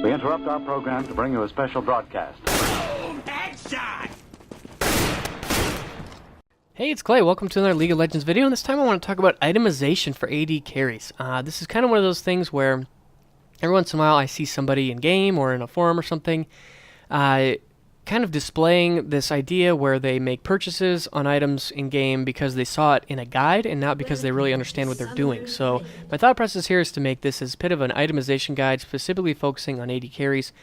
We interrupt our program to bring you a special broadcast. Boom! Headshot! Hey, it's Clay. Welcome to another League of Legends video, and this time I want to talk about itemization for AD carries. This is kind of one of those things where every once in a while I see somebody in-game or in a forum or something kind of displaying this idea where they make purchases on items in-game because they saw it in a guide and not because they really understand what they're doing. So my thought process here is to make this as a bit of an itemization guide, specifically focusing on AD carries,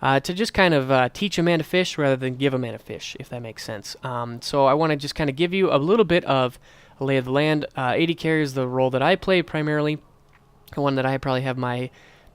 to just kind of teach a man to fish rather than give a man a fish, if that makes sense. So I want to just kind of give you a little bit of a lay of the land. AD carry is the role that I play primarily, the one that I probably have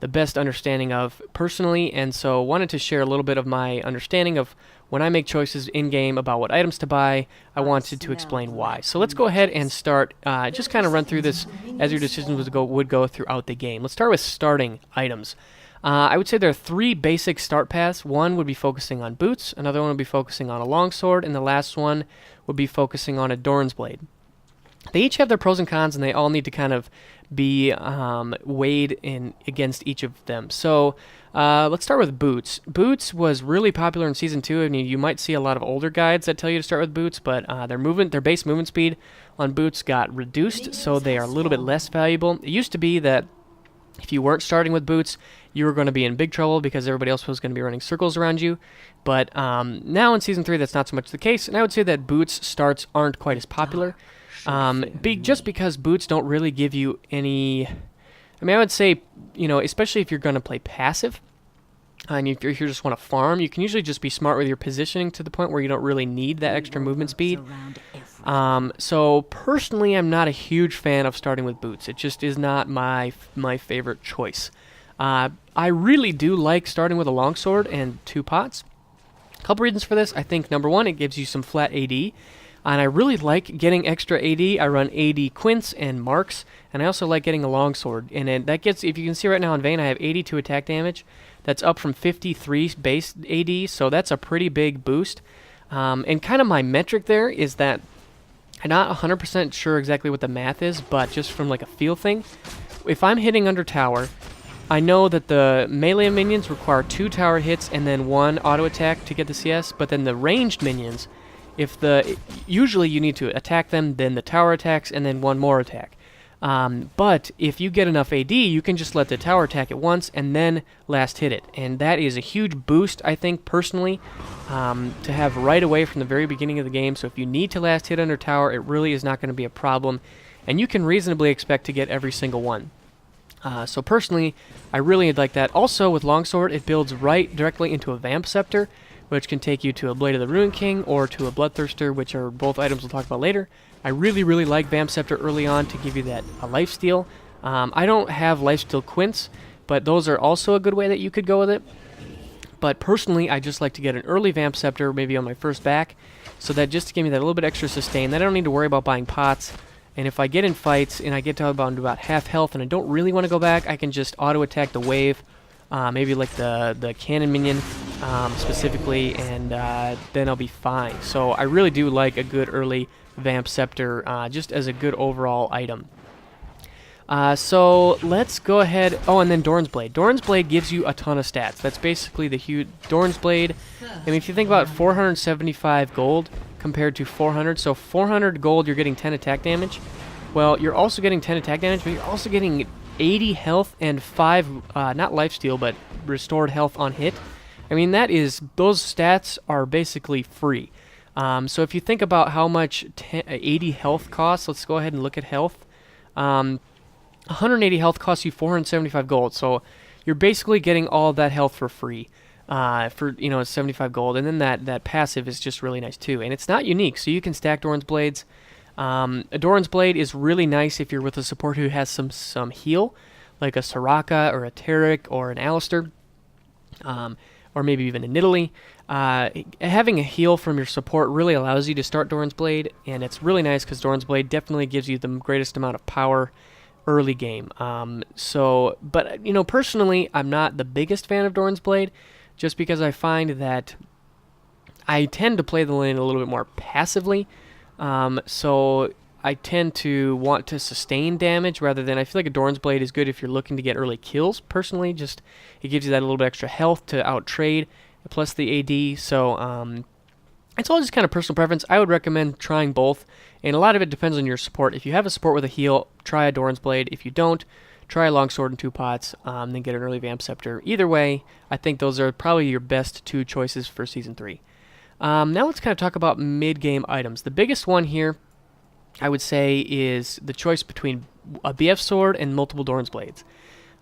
the best understanding of personally, and so wanted to share a little bit of my understanding of when I make choices in-game about what items to buy. I wanted to explain why. So let's go ahead and start, just kind of run through this as your decisions would go throughout the game. Let's start with starting items. I would say there are three basic start paths. One would be focusing on boots, another one would be focusing on a longsword, and the last one would be focusing on a Doran's Blade. They each have their pros and cons, and they all need to kind of be weighed in against each of them. So let's start with boots. Boots was really popular in Season 2, and you might see a lot of older guides that tell you to start with boots, but their base movement speed on boots got reduced, so they are a little bit less valuable. It used to be that if you weren't starting with boots, you were going to be in big trouble because everybody else was going to be running circles around you. But now in Season 3, that's not so much the case, and I would say that boots starts aren't quite as popular. Just because boots don't really give you any... I mean, I would say, especially if you're going to play passive, and if you just want to farm, you can usually just be smart with your positioning to the point where you don't really need that extra movement speed. So personally, I'm not a huge fan of starting with boots. It just is not my favorite choice. I really do like starting with a longsword and 2 pots. A couple reasons for this. I think, number one, it gives you some flat AD. And I really like getting extra AD. I run AD Quints and Marks, and I also like getting a longsword. And that gets, if you can see right now in Vayne, I have 82 attack damage. That's up from 53 base AD, so that's a pretty big boost. And kind of my metric there is that I'm not 100% sure exactly what the math is, but just from like a feel thing, if I'm hitting under tower, I know that the melee minions require 2 tower hits and then 1 auto attack to get the CS, but then the ranged minions, usually you need to attack them, then the tower attacks, and then 1 more attack. But if you get enough AD, you can just let the tower attack it once and then last hit it. And that is a huge boost, I think, personally, to have right away from the very beginning of the game. So if you need to last hit under tower, it really is not going to be a problem. And you can reasonably expect to get every single one. So personally, I really like that. Also, with Longsword, it builds right directly into a Vamp Scepter, which can take you to a Blade of the Ruined King or to a Bloodthirster, which are both items we'll talk about later. I really, really like Vamp Scepter early on to give you a lifesteal. I don't have lifesteal Quints, but those are also a good way that you could go with it. But personally, I just like to get an early Vamp Scepter, maybe on my first back, so that just to give me that little bit extra sustain. Then I don't need to worry about buying pots. And if I get in fights and I get to about half health and I don't really want to go back, I can just auto-attack the wave. Maybe like the cannon minion specifically, and then I'll be fine. So I really do like a good early Vamp Scepter, just as a good overall item. So let's go ahead. Oh, and then Doran's Blade. Doran's Blade gives you a ton of stats. That's basically the huge Doran's Blade. I mean, if you think about 475 gold compared to 400, so 400 gold, you're getting 10 attack damage. Well, you're also getting 10 attack damage, but you're also getting 80 health and 5, not lifesteal, but restored health on hit. I mean, those stats are basically free. So if you think about how much 80 health costs, let's go ahead and look at health. 180 health costs you 475 gold, so you're basically getting all of that health for free. For 75 gold, and then that passive is just really nice too. And it's not unique, so you can stack Doran's Blades. A Doran's Blade is really nice if you're with a support who has some heal, like a Soraka or a Taric or an Alistair, or maybe even a Nidalee. Having a heal from your support really allows you to start Doran's Blade, and it's really nice because Doran's Blade definitely gives you the greatest amount of power early game. But personally, I'm not the biggest fan of Doran's Blade, just because I find that I tend to play the lane a little bit more passively. So I tend to want to sustain damage rather than, I feel like a Doran's Blade is good if you're looking to get early kills, personally. Just, it gives you that little bit extra health to out-trade, plus the AD, so it's all just kind of personal preference. I would recommend trying both, and a lot of it depends on your support. If you have a support with a heal, try a Doran's Blade. If you don't, try a Longsword in 2 pots, then get an early Vamp Scepter. Either way, I think those are probably your best 2 choices for Season 3. Now let's kind of talk about mid-game items. The biggest one here, I would say, is the choice between a BF Sword and multiple Doran's Blades.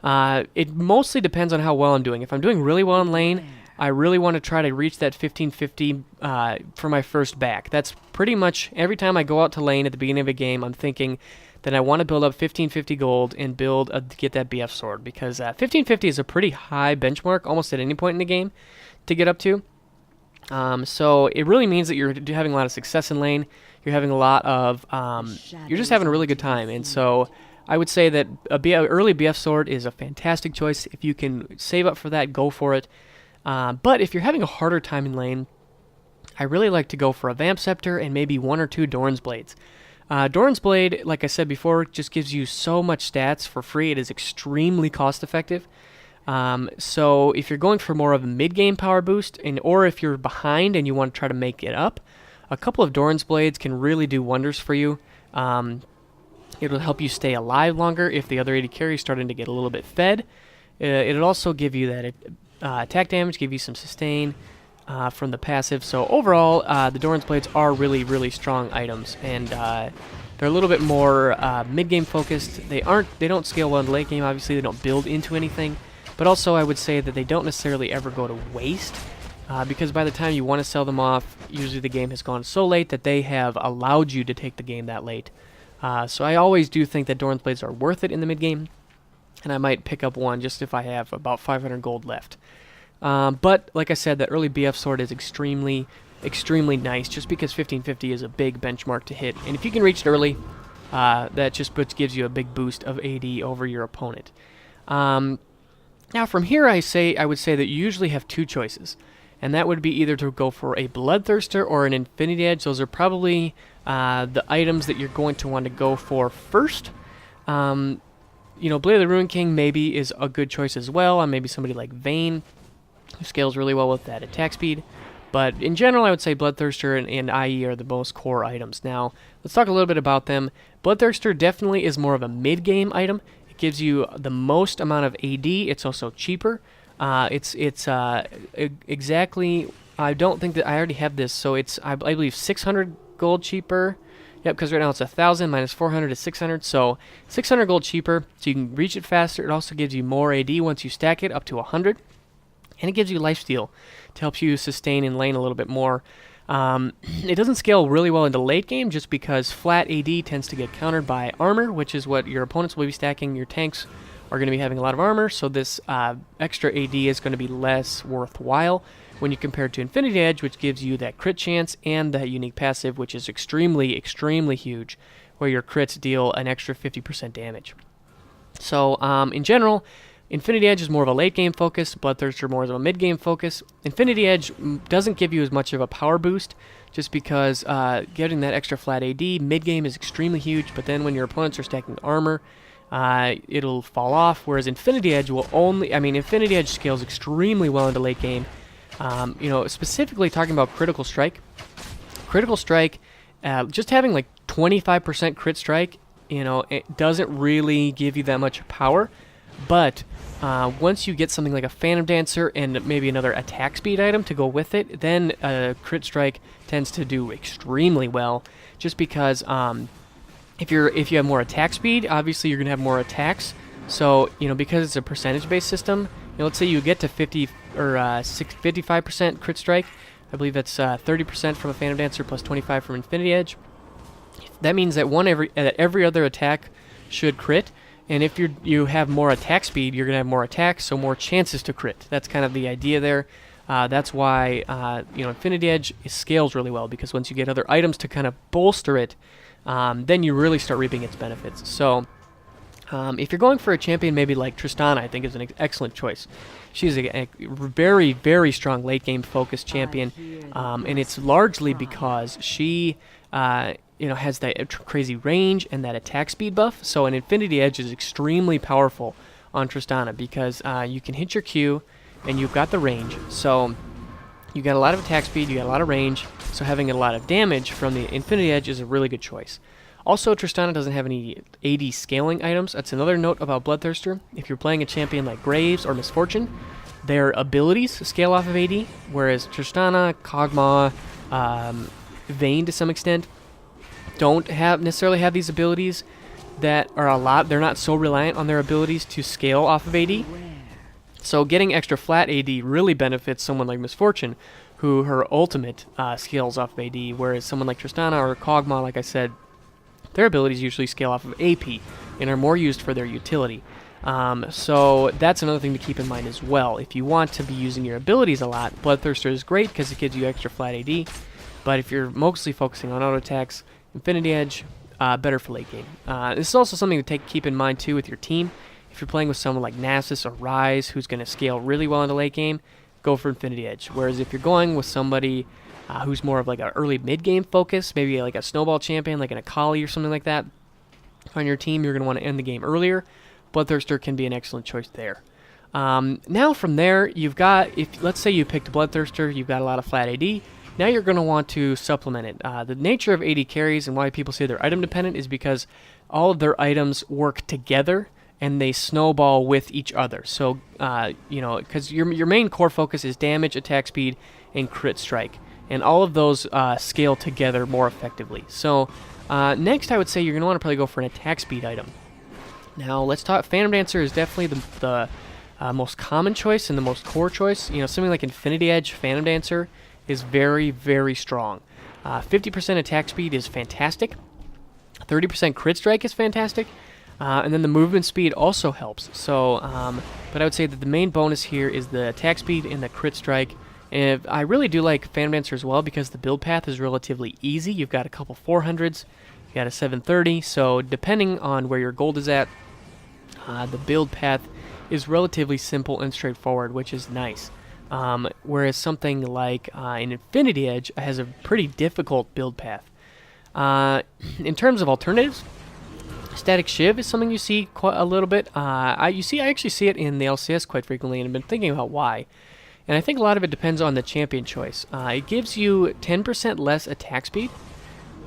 It mostly depends on how well I'm doing. If I'm doing really well in lane, I really want to try to reach that 1550 for my first back. That's pretty much every time I go out to lane at the beginning of a game, I'm thinking that I want to build up 1550 gold and get that BF Sword, because 1550 is a pretty high benchmark almost at any point in the game to get up to. So it really means that you're having a lot of success in lane. You're having a lot of, you're just having a really good time. And so I would say that early BF Sword is a fantastic choice. If you can save up for that, go for it. But if you're having a harder time in lane, I really like to go for a Vamp Scepter and maybe 1 or 2 Doran's Blades. Doran's Blade, like I said before, just gives you so much stats for free. It is extremely cost effective. So if you're going for more of a mid-game power boost, or if you're behind and you want to try to make it up, a couple of Doran's Blades can really do wonders for you. It'll help you stay alive longer if the other AD carry is starting to get a little bit fed. It'll also give you that attack damage, give you some sustain from the passive. So overall, the Doran's Blades are really, really strong items, and they're a little bit more mid-game focused. They don't scale well in the late game. Obviously, they don't build into anything. But also, I would say that they don't necessarily ever go to waste, because by the time you want to sell them off, usually the game has gone so late that they have allowed you to take the game that late. So I always do think that Doran's Blades are worth it in the mid-game, and I might pick up one just if I have about 500 gold left. But, like I said, that early BF Sword is extremely, extremely nice, just because 1550 is a big benchmark to hit. And if you can reach it early, that just gives you a big boost of AD over your opponent. Now, from here, I would say that you usually have 2 choices, and that would be either to go for a Bloodthirster or an Infinity Edge. Those are probably the items that you're going to want to go for first. Blade of the Ruin King maybe is a good choice as well, and maybe somebody like Vayne, who scales really well with that attack speed. But in general, I would say Bloodthirster and IE are the most core items. Now, let's talk a little bit about them. Bloodthirster definitely is more of a mid-game item. It gives you the most amount of AD. It's also cheaper. It's exactly, I don't think that I already have this, so it's, I believe, 600 gold cheaper. Yep, because right now it's 1,000 minus 400 is 600, so 600 gold cheaper, so you can reach it faster. It also gives you more AD once you stack it up to 100, and it gives you lifesteal to help you sustain in lane a little bit more. It doesn't scale really well into late game just because flat AD tends to get countered by armor, which is what your opponents will be stacking. Your tanks are going to be having a lot of armor, so this extra AD is going to be less worthwhile when you compare it to Infinity Edge, which gives you that crit chance and that unique passive, which is extremely, extremely huge, where your crits deal an extra 50% damage. So, in general, Infinity Edge is more of a late game focus, Bloodthirster more of a mid game focus. Infinity Edge doesn't give you as much of a power boost, just because getting that extra flat AD mid game is extremely huge, but then when your opponents are stacking armor, it'll fall off, whereas Infinity Edge will Infinity Edge scales extremely well into late game. Specifically talking about Critical Strike. Critical Strike, just having like 25% crit strike, it doesn't really give you that much power. But once you get something like a Phantom Dancer and maybe another attack speed item to go with it, then Crit Strike tends to do extremely well. Just because if you have more attack speed, obviously you're going to have more attacks. So because it's a percentage-based system, let's say you get to 50 or 55% Crit Strike. I believe that's 30% from a Phantom Dancer plus 25 from Infinity Edge. That means that every other attack should crit. And if you have more attack speed, you're going to have more attacks, so more chances to crit. That's kind of the idea there. That's why Infinity Edge scales really well, because once you get other items to kind of bolster it, then you really start reaping its benefits. So if you're going for a champion maybe like Tristana, I think is an excellent choice. She's a very, very strong late game focused champion, and it's largely because she has that crazy range and that attack speed buff. So an Infinity Edge is extremely powerful on Tristana because you can hit your Q and you've got the range. So you got a lot of attack speed, you got a lot of range, so having a lot of damage from the Infinity Edge is a really good choice. Also, Tristana doesn't have any AD scaling items. That's another note about Bloodthirster. If you're playing a champion like Graves or Misfortune, their abilities scale off of AD, whereas Tristana, Kog'Maw, Vayne to some extent, don't necessarily have these abilities that are they're not so reliant on their abilities to scale off of AD. So getting extra flat AD really benefits someone like Misfortune, who her ultimate scales off of AD, whereas someone like Tristana or Kog'Maw, like I said, their abilities usually scale off of AP and are more used for their utility. So that's another thing to keep in mind as well. If you want to be using your abilities a lot, Bloodthirster is great because it gives you extra flat AD, but if you're mostly focusing on auto attacks, Infinity Edge, better for late game. This is also something to keep in mind too with your team. If you're playing with someone like Nasus or Ryze, who's going to scale really well into late game, go for Infinity Edge. Whereas if you're going with somebody who's more of like an early mid-game focus, maybe like a snowball champion, like an Akali or something like that, on your team, you're going to want to end the game earlier. Bloodthirster can be an excellent choice there. Now from there, you've got, let's say you picked Bloodthirster, you've got a lot of flat AD, now you're going to want to supplement it. The nature of AD carries and why people say they're item dependent is because all of their items work together and they snowball with each other. So, because your main core focus is damage, attack speed, and crit strike. And all of those scale together more effectively. So, next I would say you're going to want to probably go for an attack speed item. Now, let's talk. Phantom Dancer is definitely the most common choice and the most core choice. Something like Infinity Edge, Phantom Dancer is very, very strong. 50% attack speed is fantastic. 30% crit strike is fantastic. And then the movement speed also helps. So, but I would say that the main bonus here is the attack speed and the crit strike. And I really do like Phantom Dancer as well because the build path is relatively easy. You've got a couple 400s, you got a 730. So depending on where your gold is at, the build path is relatively simple and straightforward, which is nice. Whereas something like an Infinity Edge has a pretty difficult build path. In terms of alternatives, Static Shiv is something you see quite a little bit. I actually see it in the LCS quite frequently, and I've been thinking about why. And I think a lot of it depends on the champion choice. It gives you 10% less attack speed,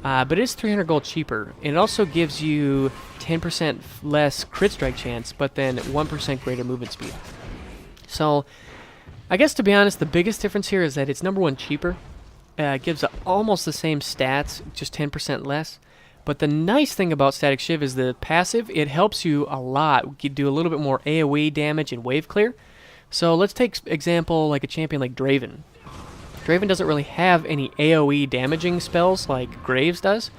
but it is 300 gold cheaper. And it also gives you 10% less crit strike chance, but then 1% greater movement speed. So, I guess to be honest, the biggest difference here is that it's number one cheaper. It gives almost the same stats, just 10% less. But the nice thing about Static Shiv is the passive. It helps you a lot. You do a little bit more AoE damage and wave clear. So let's take example like a champion like Draven. Draven doesn't really have any AoE damaging spells like Graves does.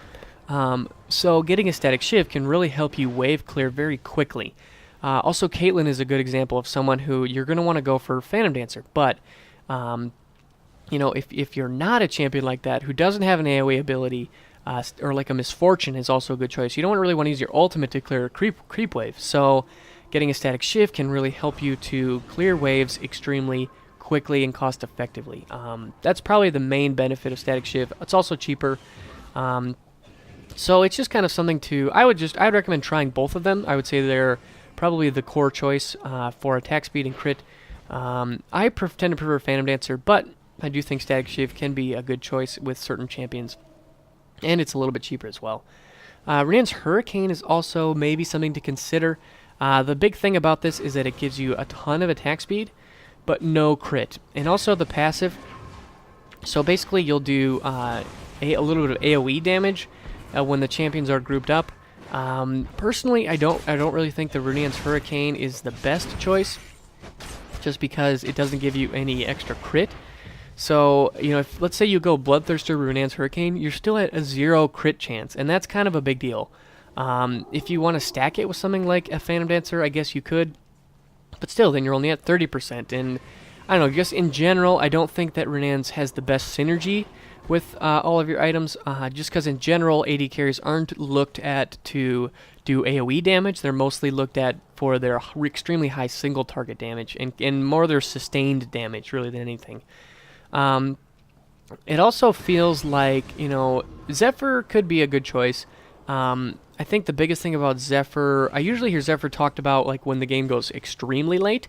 So getting a Static Shiv can really help you wave clear very quickly. Also, Caitlyn is a good example of someone who you're going to want to go for Phantom Dancer. But, if you're not a champion like that who doesn't have an AoE ability, or like a Misfortune is also a good choice. You don't really want to use your ultimate to clear a creep wave. So getting a Static Shiv can really help you to clear waves extremely quickly and cost effectively. That's probably the main benefit of Static Shiv. It's also cheaper. So it's just kind of something I would recommend trying both of them. I would say they're probably the core choice for attack speed and crit. I tend to prefer Phantom Dancer, but I do think Static Shiv can be a good choice with certain champions. And it's a little bit cheaper as well. Renaan's Hurricane is also maybe something to consider. The big thing about this is that it gives you a ton of attack speed, but no crit. And also the passive. So basically you'll do a little bit of AoE damage when the champions are grouped up. Personally, I don't really think the Renaan's Hurricane is the best choice, just because it doesn't give you any extra crit. So, if let's say you go Bloodthirster, Renaan's Hurricane, you're still at a 0 crit chance, and that's kind of a big deal. If you want to stack it with something like a Phantom Dancer, I guess you could, but still, then you're only at 30%, and I don't know, just in general, I don't think that Renaan's has the best synergy with all of your items, just because in general, AD carries aren't looked at to do AoE damage. They're mostly looked at for their extremely high single target damage, and more their sustained damage, really, than anything. It also feels like, Zephyr could be a good choice. I think the biggest thing about Zephyr, I usually hear Zephyr talked about like when the game goes extremely late.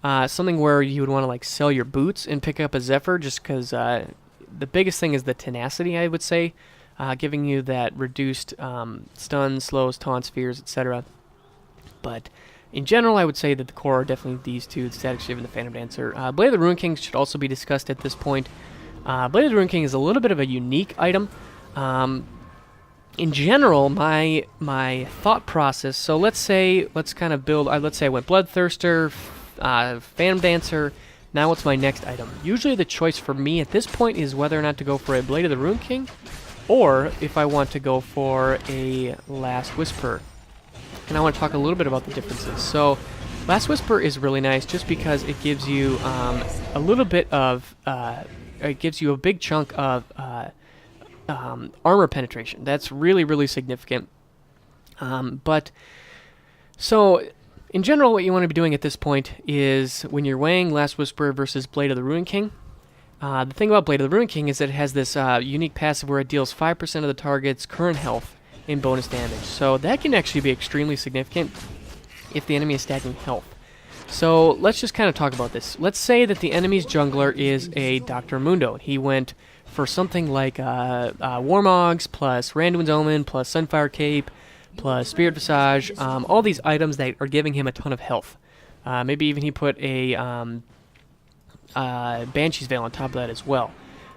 Something where you would want to like sell your boots and pick up a Zephyr, just because the biggest thing is the tenacity, I would say, giving you that reduced stuns, slows, taunts, fears, etc. But in general, I would say that the core are definitely these two, the Static Shiv and the Phantom Dancer. Blade of the Ruin King should also be discussed at this point. Blade of the Ruin King is a little bit of a unique item. In general, my thought process, so let's kind of build, let's say I went Bloodthirster, Phantom Dancer, now what's my next item? Usually the choice for me at this point is whether or not to go for a Blade of the Ruin King, or if I want to go for a Last Whisper. And I want to talk a little bit about the differences. So, Last Whisper is really nice just because it gives you a little bit of, it gives you a big chunk of armor penetration. That's really, really significant. So, in general, what you want to be doing at this point is when you're weighing Last Whisper versus Blade of the Ruin King, the thing about Blade of the Ruin King is that it has this unique passive where it deals 5% of the target's current health in bonus damage. So that can actually be extremely significant if the enemy is stacking health. So let's just kind of talk about this. Let's say that the enemy's jungler is a Dr. Mundo. He went for something like Warmos plus Randuin's Omen plus Sunfire Cape plus Spirit Visage, all these items that are giving him a ton of health. Maybe even he put a Banshees Veil on top of that as well.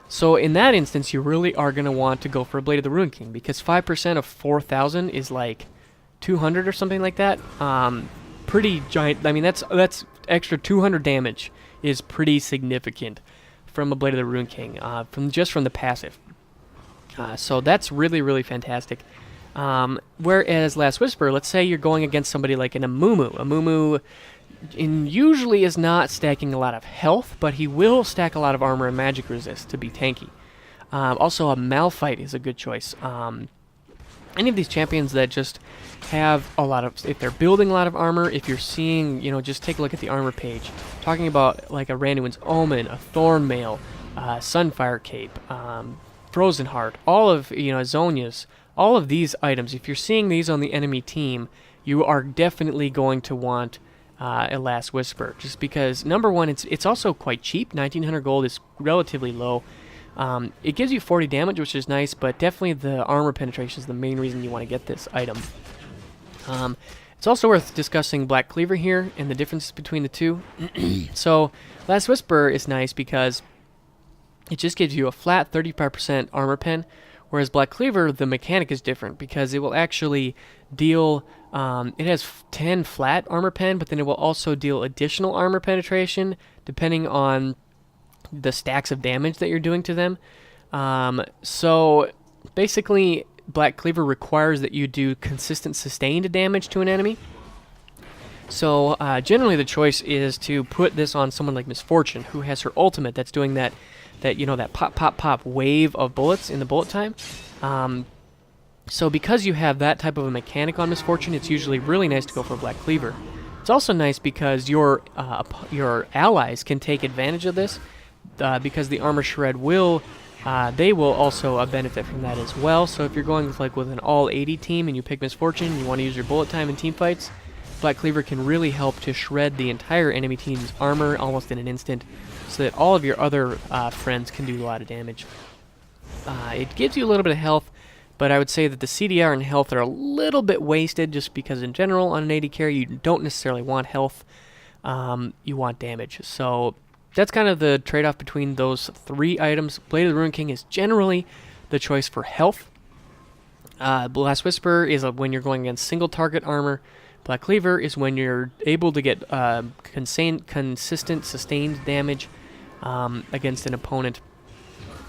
So in that instance, you really are going to want to go for a Blade of the Ruin King, because 5% of 4,000 is like 200 or something like that. Pretty giant. I mean, that's extra 200 damage is pretty significant from a Blade of the Ruin King, from the passive. So that's really, really fantastic. Whereas Last Whisper, let's say you're going against somebody like an Amumu. Amumu usually is not stacking a lot of health, but he will stack a lot of armor and magic resist to be tanky. Also, a Malphite is a good choice. Any of these champions that just have a lot of, if they're building a lot of armor, if you're seeing, just take a look at the armor page. Talking about like a Randuin's Omen, a Thornmail, Sunfire Cape, Frozen Heart, all of, Zonia's, all of these items, if you're seeing these on the enemy team, you are definitely going to want a Last Whisper, just because, number one, it's also quite cheap. 1,900 gold is relatively low. It gives you 40 damage, which is nice, but definitely the armor penetration is the main reason you want to get this item. It's also worth discussing Black Cleaver here and the differences between the two. So, Last Whisper is nice because it just gives you a flat 35% armor pen, whereas Black Cleaver, the mechanic is different because it will actually deal, it has 10 flat armor pen, but then it will also deal additional armor penetration depending on the stacks of damage that you're doing to them. So basically, Black Cleaver requires that you do consistent sustained damage to an enemy. So generally the choice is to put this on someone like Misfortune, who has her ultimate that's doing that pop, pop, pop wave of bullets in the bullet time. So because you have that type of a mechanic on Misfortune, it's usually really nice to go for Black Cleaver. It's also nice because your allies can take advantage of this, because the Armor Shred will also benefit from that as well. So if you're going with an all 80 team and you pick Misfortune and you want to use your bullet time in team fights, Black Cleaver can really help to shred the entire enemy team's armor almost in an instant, so that all of your other friends can do a lot of damage. It gives you a little bit of health, but I would say that the CDR and health are a little bit wasted, just because in general on an AD carry you don't necessarily want health, you want damage. So that's kind of the trade-off between those three items. Blade of the Ruin King is generally the choice for health. Last Whisper is when you're going against single target armor. Black Cleaver is when you're able to get consistent sustained damage against an opponent,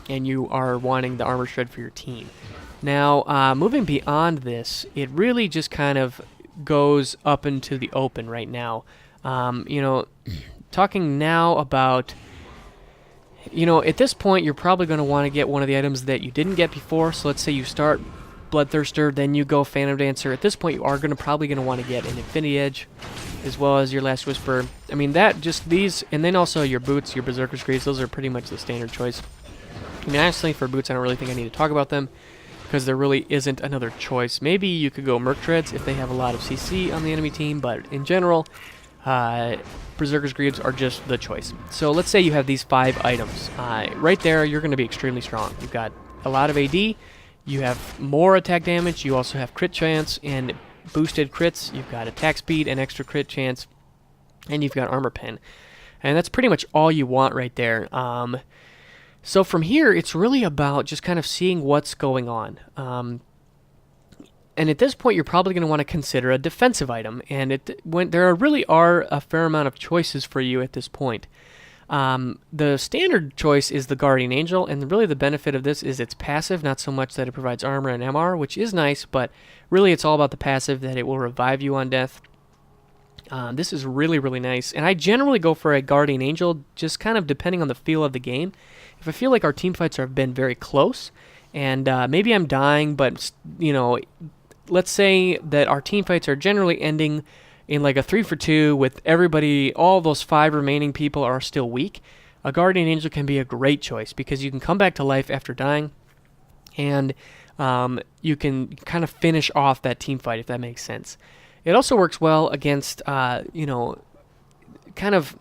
and you are wanting the armor shred for your team. Now, moving beyond this, it really just kind of goes up into the open right now. Talking now about, at this point, you're probably going to want to get one of the items that you didn't get before. So let's say you start Bloodthirster, then you go Phantom Dancer. At this point, you are probably going to want to get an Infinity Edge, as well as your Last Whisper. I mean, that just these, and then also your boots, your Berserker's Greaves, those are pretty much the standard choice. I mean, honestly, for boots, I don't really think I need to talk about them, because there really isn't another choice. Maybe you could go Merc Treads if they have a lot of CC on the enemy team, but in general, Berserker's Greaves are just the choice. So let's say you have these 5 items. Right there, you're going to be extremely strong. You've got a lot of AD, you have more attack damage, you also have crit chance and boosted crits, you've got attack speed and extra crit chance, and you've got armor pen. And that's pretty much all you want right there. So from here, it's really about just kind of seeing what's going on. And at this point, you're probably going to want to consider a defensive item. And there really are a fair amount of choices for you at this point. The standard choice is the Guardian Angel, and really the benefit of this is it's passive, not so much that it provides armor and MR, which is nice, but really it's all about the passive, that it will revive you on death. This is really, really nice, and I generally go for a Guardian Angel, just kind of depending on the feel of the game. If I feel like our team fights have been very close, and maybe I'm dying, but, you know, let's say that our team fights are generally ending in like a 3-for-2 with everybody, all those 5 remaining people are still weak, a Guardian Angel can be a great choice, because you can come back to life after dying, and you can kind of finish off that team fight, if that makes sense. It also works well against, you know, kind of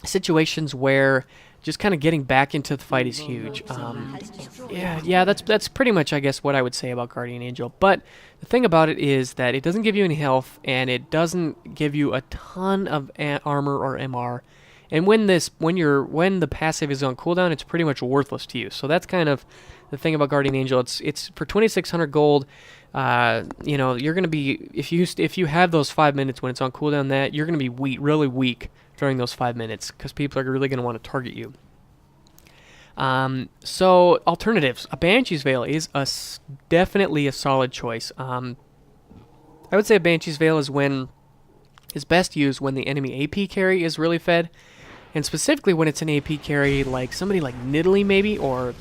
situations where just kind of getting back into the fight is huge. Yeah, that's pretty much, I guess, what I would say about Guardian Angel. But the thing about it is that it doesn't give you any health, and it doesn't give you a ton of armor or MR. And when the passive is on cooldown, it's pretty much worthless to you. So that's kind of the thing about Guardian Angel. It's for 2,600 gold. You know, you're going to be, if you have those 5 minutes when it's on cooldown, that you're going to be really weak during those 5 minutes, because people are really going to want to target you. So alternatives, a Banshees Veil is definitely a solid choice. I would say a Banshees Veil is best used when the enemy AP carry is really fed, and specifically when it's an AP carry like somebody like Nidalee maybe, or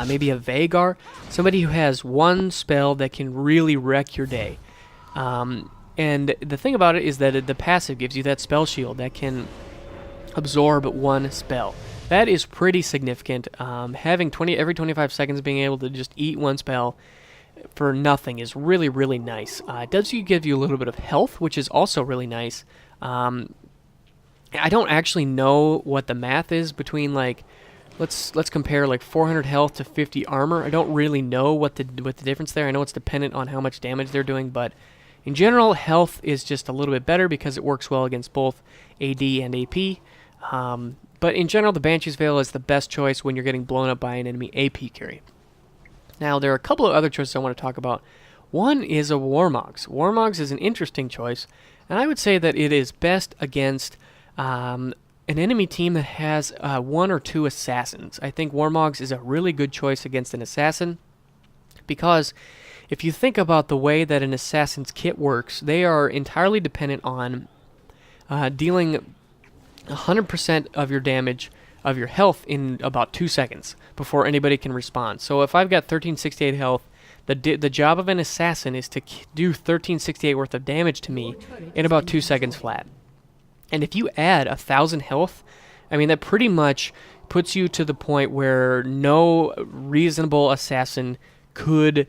maybe a Vagar, somebody who has one spell that can really wreck your day. And the thing about it is that the passive gives you that spell shield that can absorb one spell. That is pretty significant. Having every 25 seconds being able to just eat one spell for nothing is really, really nice. It does give you a little bit of health, which is also really nice. I don't actually know what the math is between, like, let's compare like 400 health to 50 armor. I don't really know what the difference there. I know it's dependent on how much damage they're doing, but in general, health is just a little bit better because it works well against both AD and AP. But in general, the Banshees Veil is the best choice when you're getting blown up by an enemy AP carry. Now, there are a couple of other choices I want to talk about. One is a Warmos. Warmos is an interesting choice, and I would say that it is best against an enemy team that has 1 or 2 assassins. I think Warmos is a really good choice against an assassin, because if you think about the way that an assassin's kit works, they are entirely dependent on dealing 100% of your damage, of your health, in about 2 seconds before anybody can respond. So if I've got 1368 health, the job of an assassin is to do 1368 worth of damage to me in about 2 seconds flat. And if you add 1,000 health, I mean, that pretty much puts you to the point where no reasonable assassin could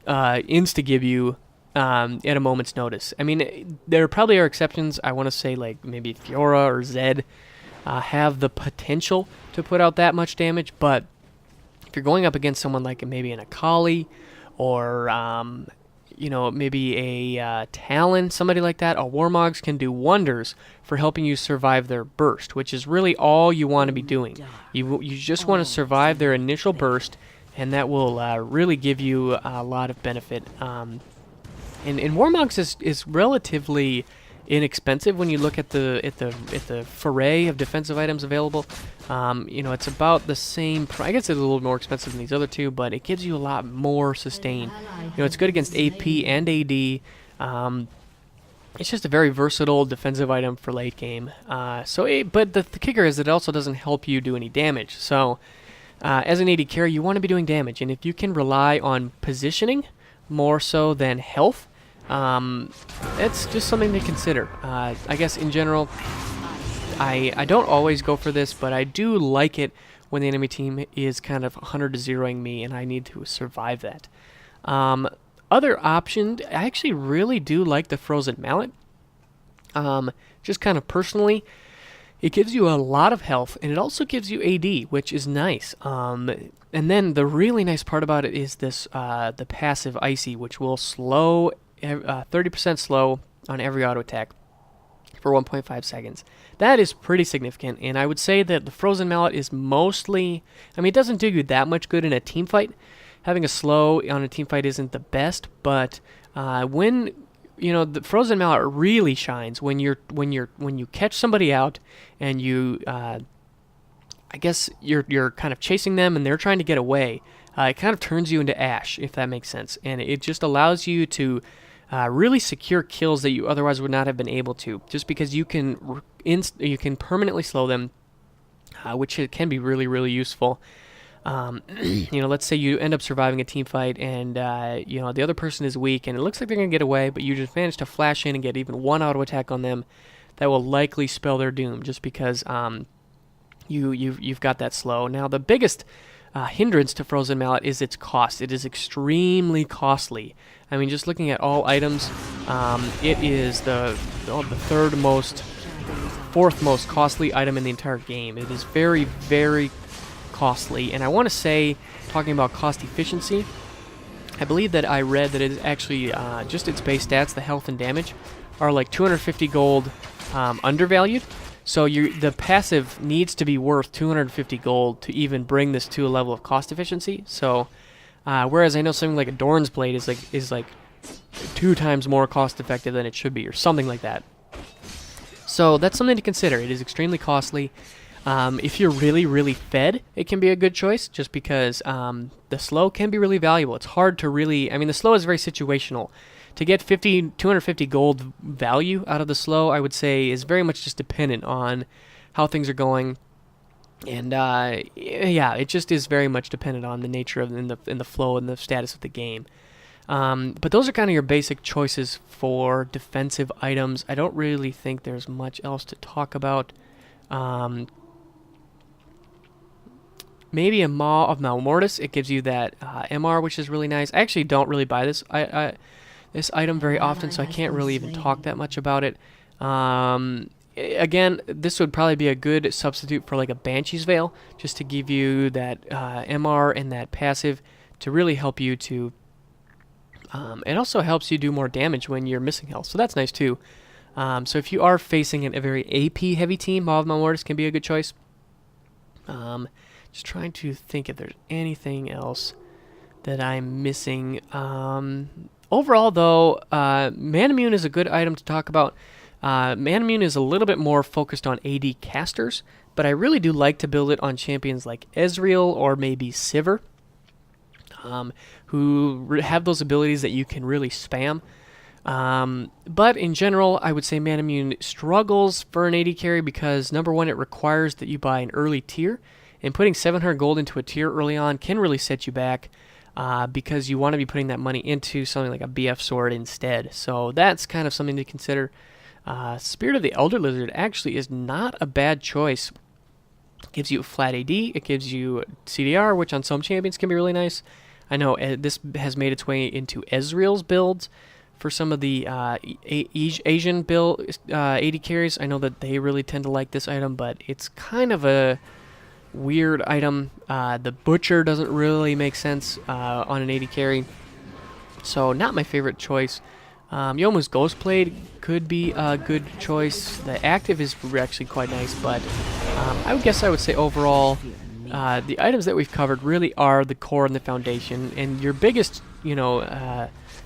insta-give you at a moment's notice. I mean, there probably are exceptions. I want to say like maybe Fiora or Zed have the potential to put out that much damage, but if you're going up against someone like maybe an Akali or you know, maybe a Talon, somebody like that, a Warmos can do wonders for helping you survive their burst, which is really all you want to be doing. You just want to survive their initial burst, and that will really give you a lot of benefit. And Warmos is relatively inexpensive when you look at the foray of defensive items available. You know, it's about the same price. I guess it's a little more expensive than these other two, but it gives you a lot more sustain. You know, it's good against AP and AD. It's just a very versatile defensive item for late game. But the kicker is that it also doesn't help you do any damage. So as an AD carry, you want to be doing damage, and if you can rely on positioning more so than health, it's just something to consider. I guess in general, I don't always go for this, but I do like it when the enemy team is kind of 100-0ing me and I need to survive that. Other option, I actually really do like the Frozen Mallet. Just kind of personally, it gives you a lot of health, and it also gives you AD, which is nice. And then the really nice part about it is this, the passive Icy, which will slow, 30% slow on every auto attack for 1.5 seconds. That is pretty significant, and I would say that the Frozen Mallet is mostly, I mean, it doesn't do you that much good in a team fight. Having a slow on a team fight isn't the best, but when the Frozen Mallet really shines when you catch somebody out and you, I guess you're kind of chasing them and they're trying to get away. It kind of turns you into ash, if that makes sense, and it just allows you to really secure kills that you otherwise would not have been able to, just because you can permanently slow them, which can be really, really useful. Let's say you end up surviving a team fight and, the other person is weak and it looks like they're going to get away, but you just manage to flash in and get even one auto attack on them. That will likely spell their doom just because you've got that slow. Now, the biggest hindrance to Frozen Mallet is its cost. It is extremely costly. I mean, just looking at all items, it is the fourth most costly item in the entire game. It is very, very costly, and I want to say, talking about cost efficiency, I believe that I read that it is actually just its base stats, the health and damage, are like 250 gold undervalued. So the passive needs to be worth 250 gold to even bring this to a level of cost efficiency. So whereas I know something like a Dorn's Blade is like 2 times more cost effective than it should be, or something like that. So that's something to consider. It is extremely costly. If you're really, really fed, it can be a good choice, just because the slow can be really valuable. It's hard to really, I mean, the slow is very situational. To get 250 gold value out of the slow, I would say, is very much just dependent on how things are going. And it just is very much dependent on the nature of in the flow and the status of the game. But those are kind of your basic choices for defensive items. I don't really think there's much else to talk about. Maybe a Maw of Malmortis. It gives you that MR, which is really nice. I actually don't really buy this this item very often, so I can't really even talk that much about it. Again, this would probably be a good substitute for like a Banshees Veil, just to give you that MR and that passive to really help you to... it also helps you do more damage when you're missing health, so that's nice too. So if you are facing a very AP-heavy team, Maw of Malmortis can be a good choice. Just trying to think if there's anything else that I'm missing. Overall, though, Manamune is a good item to talk about. Manamune is a little bit more focused on AD casters, but I really do like to build it on champions like Ezreal or maybe Sivir, who have those abilities that you can really spam. But in general, I would say Manamune struggles for an AD carry because, number one, it requires that you buy an early tier, and putting 700 gold into a tier early on can really set you back. Because you want to be putting that money into something like a BF sword instead. So that's kind of something to consider. Spirit of the Elder Lizard actually is not a bad choice. It gives you a flat AD, it gives you CDR, which on some champions can be really nice. I know this has made its way into Ezreal's builds for some of the Asian build AD carries. I know that they really tend to like this item, but it's kind of a weird item. The Butcher doesn't really make sense on an AD carry, so not my favorite choice. Youmuu's Ghostblade could be a good choice. The active is actually quite nice, but I would say overall the items that we've covered really are the core and the foundation, and your biggest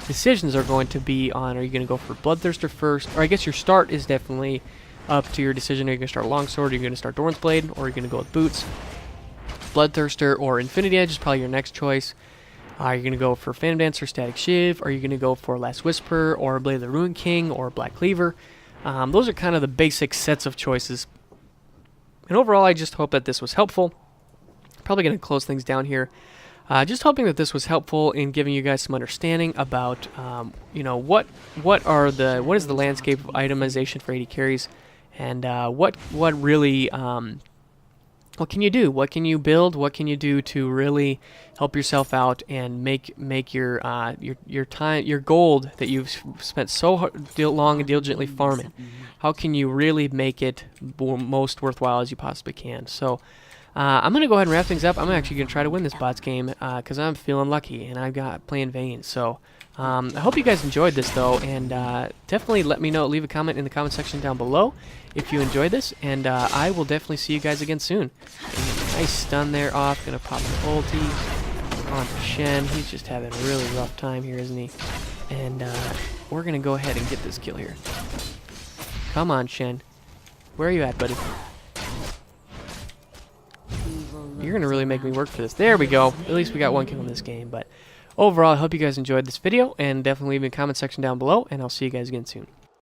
decisions are going to be on, are you going to go for Bloodthirster first, or I guess your start is definitely up to your decision. Are you going to start Longsword, are you going to start Dorn's Blade, or are you going to go with Boots? Bloodthirster or Infinity Edge is probably your next choice. Are you going to go for Phantom Dancer, Static Shiv? Are you going to go for Last Whisper, or Blade of the Ruined King, or Black Cleaver? Those are kind of the basic sets of choices. And overall, I just hope that this was helpful. Probably going to close things down here. Just hoping that this was helpful in giving you guys some understanding about, what is the landscape of itemization for AD carries, and what really what can you do? What can you build? What can you do to really help yourself out and make your time, your gold that you've spent so long and diligently farming? How can you really make it most worthwhile as you possibly can? So I'm gonna go ahead and wrap things up. I'm actually gonna try to win this bots game because I'm feeling lucky and I've got playing veins. So I hope you guys enjoyed this though, and definitely let me know. Leave a comment in the comment section down below if you enjoyed this, and I will definitely see you guys again soon. Nice stun there off. Gonna pop an ulti on Shen. He's just having a really rough time here, isn't he? And we're gonna go ahead and get this kill here. Come on, Shen. Where are you at, buddy? You're gonna really make me work for this. There we go. At least we got one kill in this game. But overall, I hope you guys enjoyed this video, and definitely leave me a comment section down below, and I'll see you guys again soon.